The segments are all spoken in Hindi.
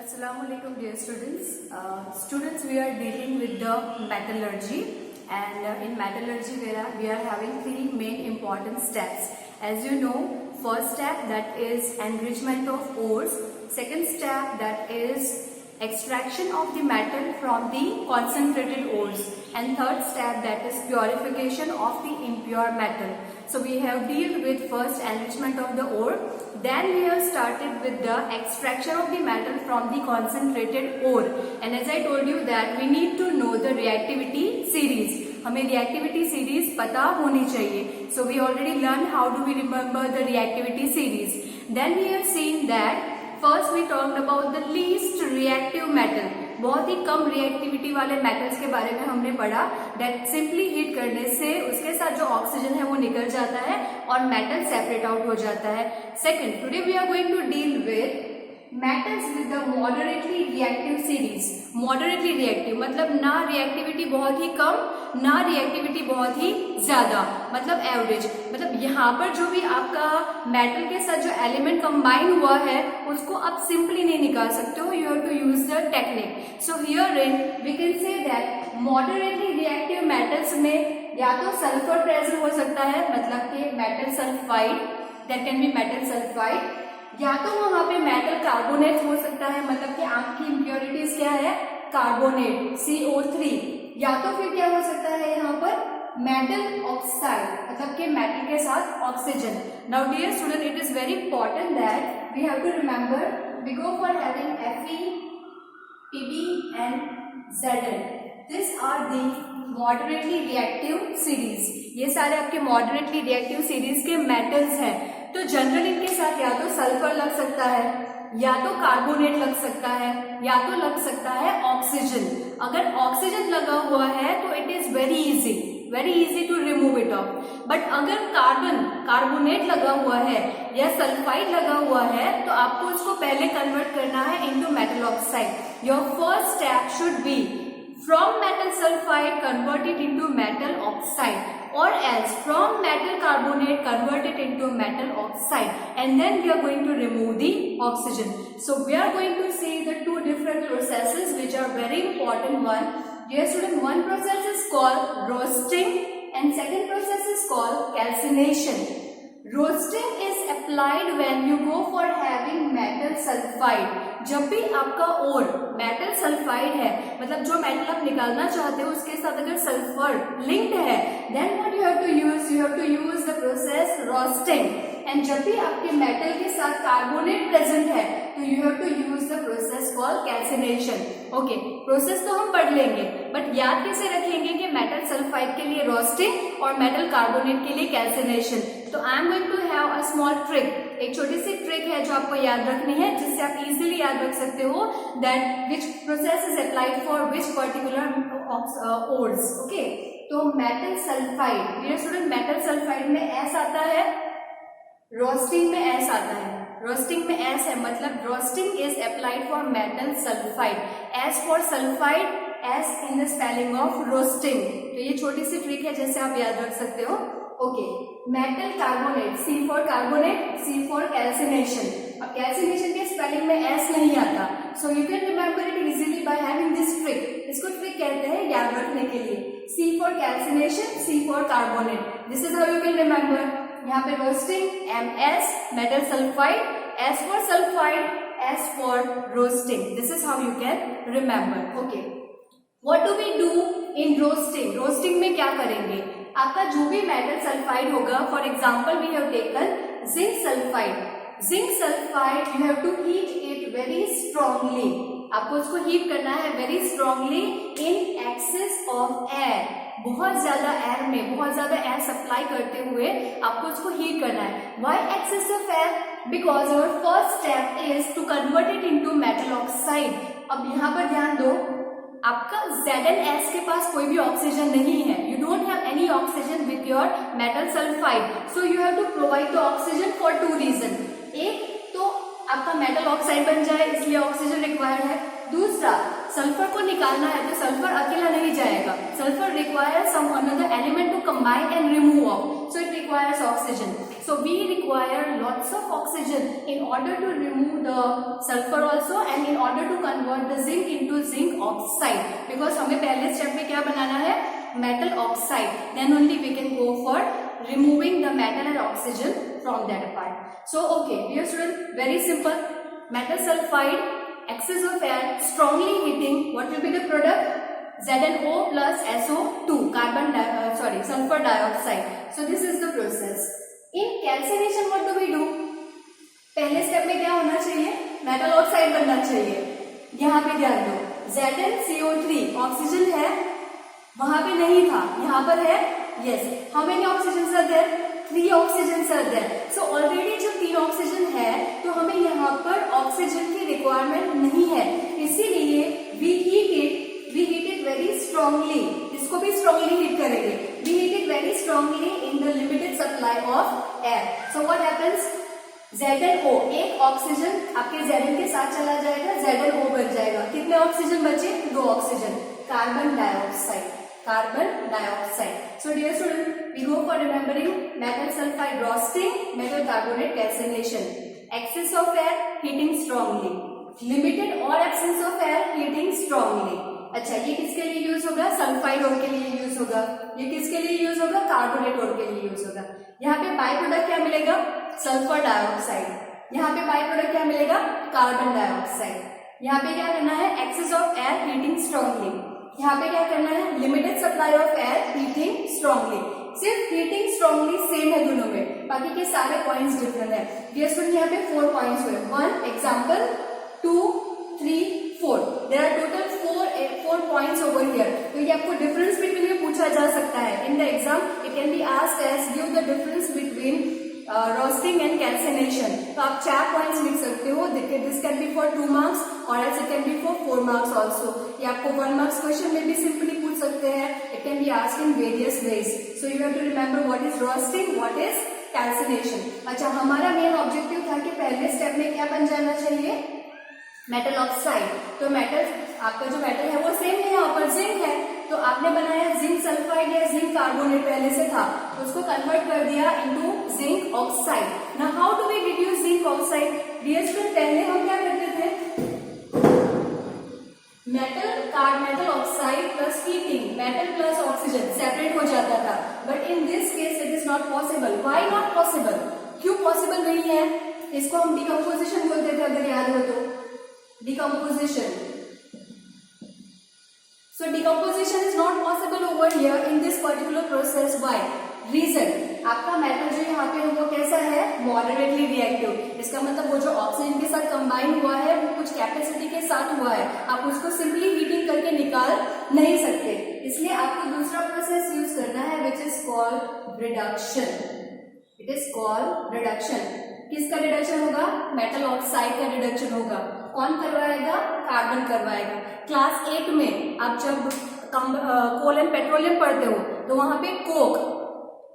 Assalamualaikum dear students. Students, we are dealing with the metallurgy, and in metallurgy we are having three main important steps. As you know, first step, that is enrichment of ores. Second step, that is extraction of the metal from the concentrated ores, and third step, that is purification of the impure metal. So we have dealt with first enrichment of the ore, then we have started with the extraction of the metal from the concentrated ore, and as I told you that we need to know the reactivity series. हमें reactivity series पता होनी चाहिए. So we already learned how do we remember the reactivity series. Then we have seen that first we talked about the least reactive metal. बहुत ही कम रिएक्टिविटी वाले मेटल्स के बारे में हमने पढ़ा. दैट सिंपली हीट करने से उसके साथ जो ऑक्सीजन है वो निकल जाता है और मेटल सेपरेट आउट हो जाता है. Second, today we are going to deal with metals with the moderately reactive series. Moderately reactive मतलब ना रिएक्टिविटी बहुत ही कम, ना रिएक्टिविटी बहुत ही ज्यादा, मतलब एवरेज. मतलब यहाँ पर जो भी आपका मेटल के साथ जो एलिमेंट कंबाइन हुआ है उसको आप सिंपली नहीं निकाल सकते हो. You have to use the technique. So here in we can say that moderately reactive metals में या तो सल्फर प्रेजेंट हो सकता है, मतलब कि metal sulphide, that can be metal sulphide, या तो वहां पे मेटल कार्बोनेट हो सकता है, मतलब कि आपकी इम्प्योरिटीज क्या है, कार्बोनेट CO3, या तो फिर क्या हो सकता है यहाँ पर मेटल ऑक्साइड, मतलब कि मेटल के साथ oxygen. Now dear student, it is very important that we have to remember we go for having Fe, Pb and Zn. These are the moderately reactive series. ये सारे आपके moderately reactive series के metals हैं. तो जनरल इनके साथ या तो सल्फर लग सकता है, या तो कार्बोनेट लग सकता है, या तो लग सकता है ऑक्सीजन. अगर ऑक्सीजन लगा हुआ है तो it is very easy to remove it off. But अगर कार्बोनेट लगा हुआ है या सल्फाइड लगा हुआ है तो आपको उसको पहले कन्वर्ट करना है into metal oxide. Your first step should be from metal sulfide convert it into metal oxide, or else from metal carbonate convert it into metal oxide, and then we are going to remove the oxygen. So we are going to see the two different processes which are very important. One, dear student, one process is called roasting and second process is called calcination. Roasting is applied when you go for having metal sulfide. जब भी आपका ओर मेटल सल्फाइड है, मतलब जो मेटल आप निकालना चाहते हो उसके साथ अगर सल्फर लिंक्ड है, then what you have to use the process roasting. And जब भी आपके मेटल के साथ कार्बोनेट प्रेजेंट है तो you have to use the process called calcination. Okay, process तो हम पढ़ लेंगे, बट याद कैसे रखेंगे कि मेटल सल्फाइड के लिए रोस्टिंग और मेटल कार्बोनेट के लिए कैल्सिनेशन. तो I am going to have a small trick. एक छोटी सी ट्रिक है जो आपको याद रखनी है, जिससे आप इजीली याद रख सकते हो that which process is applied for which particular ores. Okay, तो metal sulphide, dear student, metal sulphide में एस आता है, रोस्टिंग में एस आता है. रोस्टिंग में एस है, मतलब roasting is applied for metal sulphide. S for sulphide, S in the spelling of roasting. तो ये छोटी सी ट्रिक है जैसे आप याद रख सकते हो. Okay, metal carbonate, C for carbonate, C for calcination. अब कैल्सिनेशन के स्पेलिंग में एस नहीं आता, so you can remember it easily by having this trick. इसको ट्रिक कहते हैं याद रखने के लिए. C for calcination, C for carbonate. This is how you can remember. यहाँ पे roasting, MS, metal sulphide, S for sulphide, S for roasting. This is how you can remember. Okay, what do we do in roasting. Roasting में क्या करेंगे, आपका जो भी मेटल सल्फाइड होगा, for example we have taken zinc sulphide. Zinc sulphide you have to heat it very strongly. आपको उसको हीट करना है very strongly in excess of air. बहुत ज्यादा एयर में, बहुत ज्यादा एयर सप्लाई करते हुए आपको उसको हीट करना है. Why excess of air? Because our first step is to convert it into metal oxide. अब यहाँ पर ध्यान दो, आपका ZnS के पास कोई भी ऑक्सीजन नहीं है. You don't have any oxygen with your metal sulphide, so you have to provide the oxygen for two reason. एक तो आपका मेटल ऑक्साइड बन जाए, इसलिए ऑक्सीजन रिक्वायर्ड है. दूसरा, सल्फर को निकालना है तो सल्फर अकेला नहीं जाएगा. Sulphur requires some another element to combine and remove off, so it requires oxygen. So we require lots of oxygen in order to remove the sulfur also and in order to convert the zinc into zinc oxide, because हमें पहले स्टेप में क्या बनाना है, metal oxide. Then only we can go for removing the metal and oxygen from that part. So okay, dear student, very simple. Metal sulfide, excess of air, strongly heating, what will be the product? ZnO plus SO2, sulfur dioxide. So this is the process. In calcination what do we do? पहले स्टेप में क्या होना चाहिए, मेटल ऑक्साइड बनना चाहिए. यहाँ पे ध्यान दो, ZnCO3 ऑक्सीजन है, वहां पे नहीं था, यहाँ पर है. Yes, how many oxygens are there? 3 oxygens are there. So already जो 3 ऑक्सीजन है, तो हमें यहाँ पर ऑक्सीजन की रिक्वायरमेंट नहीं है, इसीलिए we heat it very strongly. इसको भी strongly heat करेंगे. We heat it very strongly in the limited supply of air. So what happens? ZnO, एक ऑक्सीजन आपके Zn के साथ चला जाएगा, ZnO बच जाएगा. कितने ऑक्सीजन बचे? 2 oxygen. Carbon dioxide. So dear student, we go for remembering metal sulfide roasting, metal carbonate calcination. Excess of air, heating strongly. Limited or absence of air, heating strongly. अच्छा, ये किसके लिए यूज होगा? सल्फाइड ओर के लिए यूज होगा. ये किसके लिए यूज होगा? कार्बोनेट ओर के लिए यूज होगा. यहाँ पे बाय प्रोडक्ट क्या मिलेगा? Sulphur dioxide. यहाँ पे बाय प्रोडक्ट क्या मिलेगा? Carbon dioxide. यहाँ पे क्या करना है? Excess of air, heating strongly. यहाँ पे क्या करना है? Limited supply of air, heating strongly. सिर्फ हीटिंग स्ट्रांगली सेम है दोनों में, बाकी के सारे पॉइंट्स डिफरेंट है. डियर स्टूडेंट, यहाँ पे 4 पॉइंट्स हुए. 1 example, 2, 3, 4. There are total 4 points over here. तो ये आपको डिफरेंस बिटवीन में पूछा जा सकता है. In the exam it can be asked as give the difference between roasting and calcination. तो आप 4 पॉइंट्स लिख सकते हो. This can be for 2 marks or else it can be for 4 marks also. ये आपको 1 मार्क्स क्वेश्चन में भी सिंपली पूछ सकते हैं. It can be asked in various ways. So you have to remember what is roasting, what is calcination. अच्छा, हमारा मेन ऑब्जेक्टिव था कि पहले स्टेप में क्या बन जाना चाहिए? Metal oxide. तो मेटल, आपका जो मेटल है वो सेम है, यहाँ पर जिंक है, तो आपने बनाया जिंक सल्फाइड या जिंक कार्बोनेट पहले से था, तो उसको कन्वर्ट कर दिया into zinc oxide. Now how do we reduce zinc oxide? Dear student, पहले हम क्या करते थे? Metal oxide plus heating, metal plus oxygen separate हो जाता था. But in this case it is not possible. Why not possible? क्यों पॉसिबल नहीं है? इसको हम डिकम्पोजिशन बोलते थे, अगर याद हो तो. Decomposition. So decomposition is not possible over here in this particular process. Why? Reason, आपका मेटल जो यहाँ पे है वो कैसा है? Moderately reactive. इसका मतलब वो जो ऑक्सीजन के साथ कंबाइन हुआ है वो कुछ कैपेसिटी के साथ हुआ है, आप उसको सिंपली हीटिंग करके निकाल नहीं सकते. इसलिए आपको दूसरा प्रोसेस यूज करना है which is called reduction. It is called reduction. किसका रिडक्शन होगा? मेटल ऑक्साइड का रिडक्शन होगा. कौन करवाएगा? कार्बन करवाएगा. क्लास 8 में आप जब कोल एंड पेट्रोलियम पढ़ते हो तो वहां पे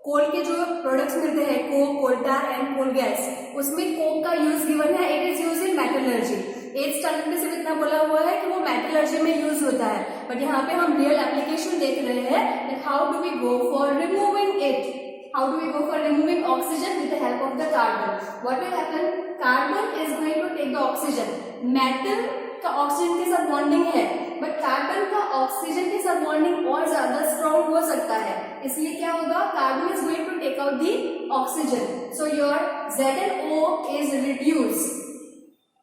कोल के जो प्रोडक्ट्स मिलते हैं, coke, coal tar and coal gas, उसमें कोक का यूज गिवन है. It is use in metallurgy. 8th standard में सिर्फ इतना बोला हुआ है कि वो मेटलर्जी में यूज होता है. बट यहाँ पे हम रियल एप्लीकेशन देख रहे हैं. How do we go for removing it? How do we go for removing oxygen with the help of the carbon? What will happen? Carbon is going to take the oxygen. Metal का ऑक्सीजन के साथ बॉन्डिंग है, बट कार्बन का ऑक्सीजन के साथ बॉन्डिंग और ज्यादा स्ट्रॉन्ग हो सकता है. इसलिए क्या होगा? Carbon is going to take out the oxygen. So your ZnO is reduced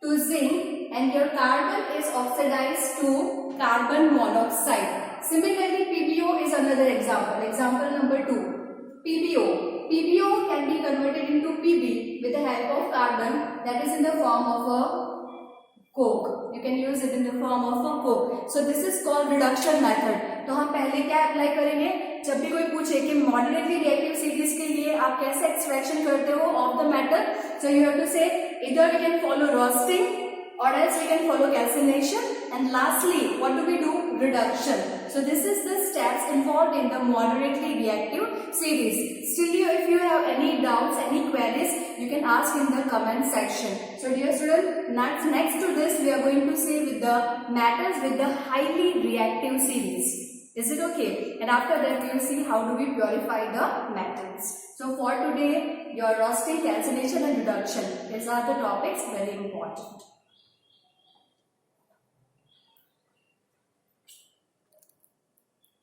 to zinc and your carbon is oxidized to carbon monoxide. Similarly, PbO is another example. Example number 2. PbO can be converted into Pb with the help of carbon, that is in the form of a coke. You can use it in the form of a coke. So this is called reduction method. तो हम पहले क्या अप्लाई करेंगे? जब भी कोई पूछे कि मॉडरेटली रिएक्टिव सीरीज के लिए आप कैसे एक्सट्रैक्शन करते हो of the metal, so you have to say either we can follow roasting or else we can follow calcination, and lastly what do we do? Reduction. So this is the steps involved in the moderately reactive series. Still, if you have any doubts, any queries, you can ask in the comment section. So dear student, next to this we are going to see with the metals with the highly reactive series. Is it okay? And after that we will see how do we purify the metals. So for today your rosting, calcination and reduction. These are the topics very important.